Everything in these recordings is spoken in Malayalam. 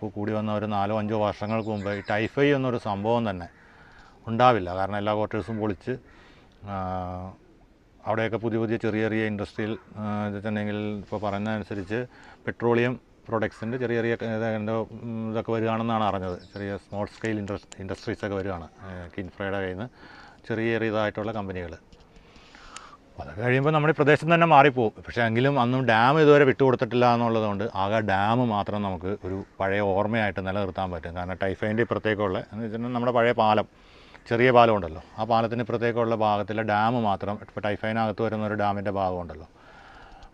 ഇപ്പോൾ കൂടി വന്ന ഒരു 4-5 വർഷങ്ങൾക്ക് മുമ്പ് ഈ ടൈഫൈ എന്നൊരു സംഭവം തന്നെ ഉണ്ടാവില്ല. കാരണം എല്ലാ ക്വാർട്ടേഴ്സും പൊളിച്ച് അവിടെയൊക്കെ പുതിയ പുതിയ ചെറിയ ചെറിയ ഇൻഡസ്ട്രിയൽ വെച്ചിട്ടുണ്ടെങ്കിൽ ഇപ്പോൾ പറയുന്നതനുസരിച്ച് പെട്രോളിയം പ്രൊഡക്ട്സിൻ്റെ ചെറിയ ചെറിയ ഇതൊക്കെ വരികയാണെന്നാണ് അറിഞ്ഞത്. ചെറിയ സ്മോൾ സ്കെയിൽ ഇൻഡസ്ട്രീസൊക്കെ വരികയാണ് കിൻഫ്രയുടെ കയ്യിൽ നിന്ന് ചെറിയ ചെറിയ ഇതായിട്ടുള്ള കമ്പനികൾ. അതൊക്കെ കഴിയുമ്പോൾ നമ്മുടെ ഈ പ്രദേശം തന്നെ മാറിപ്പോവും. പക്ഷേ എങ്കിലും അന്നും ഡാം ഇതുവരെ വിട്ടുകൊടുത്തിട്ടില്ല എന്നുള്ളതുകൊണ്ട് ആകെ ഡാം മാത്രം നമുക്ക് ഒരു പഴയ ഓർമ്മയായിട്ട് നിലനിർത്താൻ പറ്റും. കാരണം ടൈഫൈൻ്റെ ഇപ്പുറത്തേക്കുള്ള എന്ന് വെച്ചിട്ടുണ്ടെങ്കിൽ നമ്മുടെ പഴയ പാലം, ചെറിയ പാലം ഉണ്ടല്ലോ, ആ പാലത്തിന് ഇപ്പുറത്തേക്കുള്ള ഭാഗത്തിലെ ഡാം മാത്രം, ഇപ്പോൾ ടൈഫൈനകത്ത് വരുന്ന ഒരു ഡാമിൻ്റെ ഭാഗമുണ്ടല്ലോ,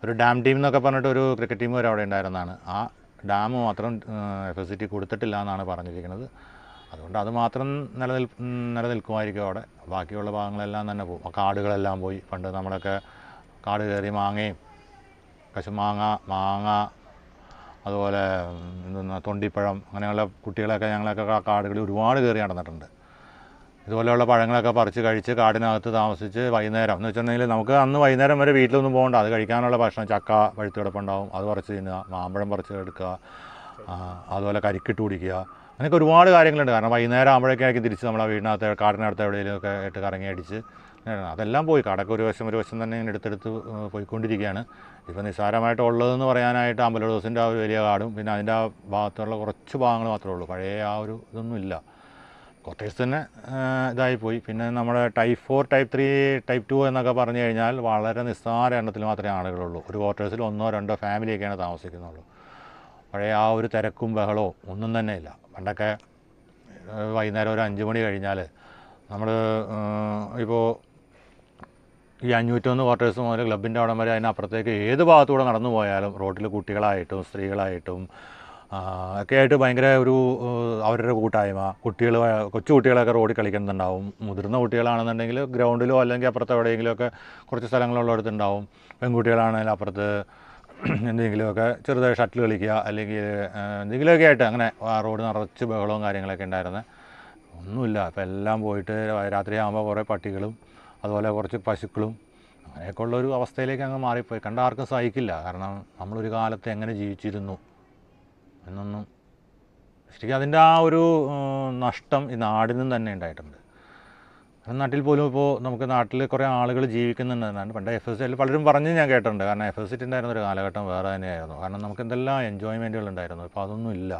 ഒരു ഡാം ടീം എന്നൊക്കെ പറഞ്ഞിട്ട് ഒരു ക്രിക്കറ്റ് ടീം വരെ അവിടെ ഉണ്ടായിരുന്നതാണ്. ആ ഡാം മാത്രം FSCT കൊടുത്തിട്ടില്ല എന്നാണ് പറഞ്ഞിരിക്കുന്നത്. അതുകൊണ്ട് അത് മാത്രം നിലനിൽക്കുമായിരിക്കും അവിടെ. ബാക്കിയുള്ള ഭാഗങ്ങളെല്ലാം തന്നെ പോകും. ആ കാടുകളെല്ലാം പോയി. പണ്ട് നമ്മളൊക്കെ കാട് കയറി മാങ്ങയും കശുമാങ്ങ, മാങ്ങ, അതുപോലെ തൊണ്ടിപ്പഴം, അങ്ങനെയുള്ള കുട്ടികളൊക്കെ ഞങ്ങളൊക്കെ ആ കാടുകളിൽ ഒരുപാട് കയറി നടന്നിട്ടുണ്ട്. ഇതുപോലെയുള്ള പഴങ്ങളൊക്കെ പറിച്ച് കഴിച്ച് കാടിനകത്ത് താമസിച്ച് വൈകുന്നേരം എന്ന് വെച്ചിട്ടുണ്ടെങ്കിൽ നമുക്ക് അന്ന് വൈകുന്നേരം വരെ വീട്ടിലൊന്നും പോകണ്ട. അത് കഴിക്കാനുള്ള ഭക്ഷണം, ചക്ക പഴുത്ത് കിടപ്പുണ്ടാവും, അത് പറിച്ച് തിന്നുക, മാമ്പഴം പറിച്ച് എടുക്കുക, അതുപോലെ കരിക്കിട്ട് കുടിക്കുക, അങ്ങനെയൊക്കെ ഒരുപാട് കാര്യങ്ങളുണ്ട്. കാരണം വൈകുന്നേരം ആകുമ്പോഴേക്കായിരിക്കും തിരിച്ച് നമ്മളെ വീടിനകത്ത് കാടിനടുത്ത് എവിടെയെങ്കിലുമൊക്കെ ആയിട്ട് കറങ്ങി അടിച്ച് അതെല്ലാം പോയി. കാടൊക്കെ ഒരു വശം തന്നെ ഇങ്ങനെ എടുത്തെടുത്ത് പോയിക്കൊണ്ടിരിക്കുകയാണ്. ഇപ്പോൾ നിസ്സാരമായിട്ട് ഉള്ളതെന്ന് പറയാനായിട്ട് അമ്പലദോസിൻ്റെ ആ ഒരു വലിയ കാടും പിന്നെ അതിൻ്റെ ആ ഭാഗത്തുള്ള കുറച്ച് ഭാഗങ്ങൾ മാത്രമേ ഉള്ളൂ. പഴയ ആ ഒരു ഇതൊന്നും ഇല്ല. ക്വാർട്ടേഴ്സ് തന്നെ ഇതായിപ്പോയി. പിന്നെ നമ്മുടെ ടൈപ്പ് 4, ടൈപ്പ് 3, ടൈപ്പ് 2 എന്നൊക്കെ പറഞ്ഞു കഴിഞ്ഞാൽ വളരെ നിസ്സാര എണ്ണത്തിൽ മാത്രമേ ആളുകളുള്ളൂ. ഒരു ക്വാർട്ടേഴ്സിൽ 1-2 ഫാമിലിയൊക്കെയാണ് താമസിക്കുന്നുള്ളൂ. പഴയ ആ ഒരു തിരക്കും ബഹളവും ഒന്നും തന്നെ ഇല്ല. പണ്ടൊക്കെ വൈകുന്നേരം ഒരു 5 മണി കഴിഞ്ഞാൽ നമ്മൾ ഇപ്പോൾ ഈ 501 ക്വാർട്ടേഴ്സ് മുതൽ ക്ലബിൻ്റെ അവിടം വരെ അതിനപ്പുറത്തേക്ക് ഏത് ഭാഗത്തൂടെ നടന്നു പോയാലും റോഡിൽ കുട്ടികളായിട്ടും സ്ത്രീകളായിട്ടും ഒക്കെ ആയിട്ട് ഭയങ്കര ഒരു അവരുടെ കൂട്ടായ്മ. കൊച്ചു കുട്ടികളൊക്കെ റോഡിൽ കളിക്കുന്നുണ്ടാവും. മുതിർന്ന കുട്ടികളാണെന്നുണ്ടെങ്കിൽ ഗ്രൗണ്ടിലോ അല്ലെങ്കിൽ അപ്പുറത്ത് എവിടെയെങ്കിലുമൊക്കെ കുറച്ച് സ്ഥലങ്ങളുള്ളിടത്തുണ്ടാവും. പെൺകുട്ടികളാണെങ്കിൽ അപ്പുറത്ത് എന്തെങ്കിലുമൊക്കെ ചെറുതായി ഷട്ടിൽ കളിക്കുക അല്ലെങ്കിൽ എന്തെങ്കിലുമൊക്കെ ആയിട്ട് അങ്ങനെ ആ റോഡ് നിറച്ച് ബഹളവും കാര്യങ്ങളൊക്കെ ഉണ്ടായിരുന്നത്. ഒന്നുമില്ല. അപ്പോൾ എല്ലാം പോയിട്ട് രാത്രിയാകുമ്പോൾ കുറേ പട്ടികളും അതുപോലെ കുറച്ച് പശുക്കളും അങ്ങനെയൊക്കെ ഉള്ളൊരു അവസ്ഥയിലേക്ക് അങ്ങ് മാറിപ്പോയി. കണ്ട ആർക്കും സഹിക്കില്ല. കാരണം നമ്മളൊരു കാലത്ത് എങ്ങനെ ജീവിച്ചിരുന്നു എന്നൊന്നും ശരിക്കും അതിൻ്റെ ആ ഒരു നഷ്ടം ഈ നാടിനും തന്നെ ഉണ്ടായിട്ടുണ്ട്. നാട്ടിൽ പോലും ഇപ്പോൾ നമുക്ക് നാട്ടിൽ കുറേ ആളുകൾ ജീവിക്കുന്നുണ്ടെന്നാണ് പണ്ട് FSCT പലരും പറഞ്ഞ് ഞാൻ കേട്ടിട്ടുണ്ട്. കാരണം FSCT ഉണ്ടായിരുന്ന ഒരു കാലഘട്ടം വേറെ തന്നെയായിരുന്നു. കാരണം നമുക്ക് എന്തെല്ലാം എൻജോയ്മെൻറ്റുകൾ ഉണ്ടായിരുന്നു. ഇപ്പോൾ അതൊന്നും ഇല്ല.